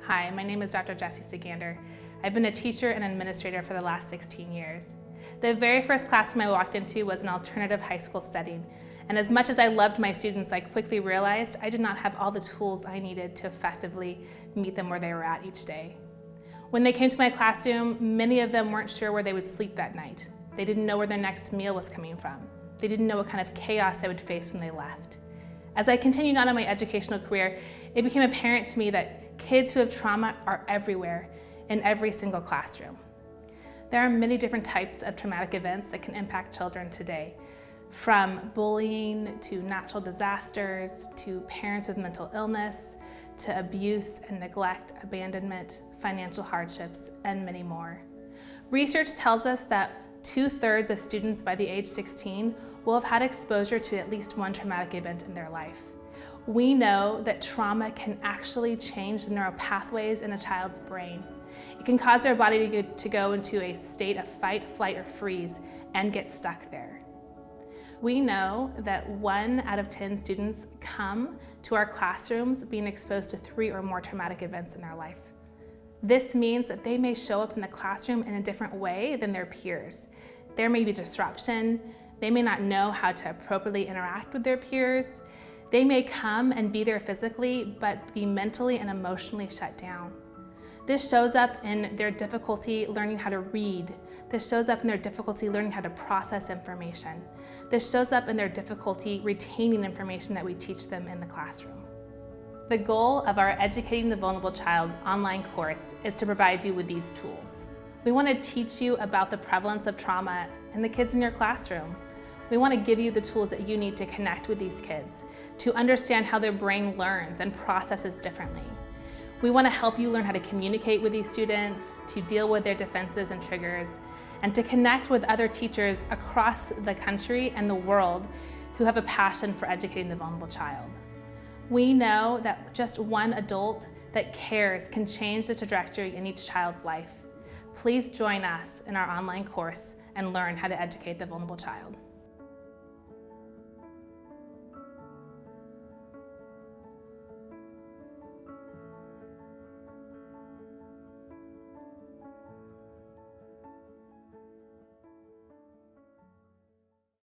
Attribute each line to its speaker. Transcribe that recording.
Speaker 1: Hi, my name is Dr. Jessie Sagander. I've been a teacher and administrator for the last 16 years. The very first classroom I walked into was an alternative high school setting, and as much as I loved my students, I quickly realized I did not have all the tools I needed to effectively meet them where they were at each day. When they came to my classroom, many of them weren't sure where they would sleep that night. They didn't know where their next meal was coming from. They didn't know what kind of chaos they would face when they left. As I continued on in my educational career, it became apparent to me that kids who have trauma are everywhere, in every single classroom. There are many different types of traumatic events that can impact children today, from bullying to natural disasters, to parents with mental illness, to abuse and neglect, abandonment, financial hardships, and many more. Research tells us that 2/3 of students by the age 16 will have had exposure to at least one traumatic event in their life. We know that trauma can actually change the neural pathways in a child's brain. It can cause their body to go into a state of fight, flight, or freeze and get stuck there. We know that 1 out of 10 students come to our classrooms being exposed to 3 or more traumatic events in their life. This means that they may show up in the classroom in a different way than their peers. There may be disruption. They may not know how to appropriately interact with their peers. They may come and be there physically, but be mentally and emotionally shut down. This shows up in their difficulty learning how to read. This shows up in their difficulty learning how to process information. This shows up in their difficulty retaining information that we teach them in the classroom. The goal of our Educating the Vulnerable Child online course is to provide you with these tools. We want to teach you about the prevalence of trauma in the kids in your classroom. We want to give you the tools that you need to connect with these kids, to understand how their brain learns and processes differently. We want to help you learn how to communicate with these students, to deal with their defenses and triggers, and to connect with other teachers across the country and the world who have a passion for educating the vulnerable child. We know that just one adult that cares can change the trajectory in each child's life. Please join us in our online course and learn how to educate the vulnerable child.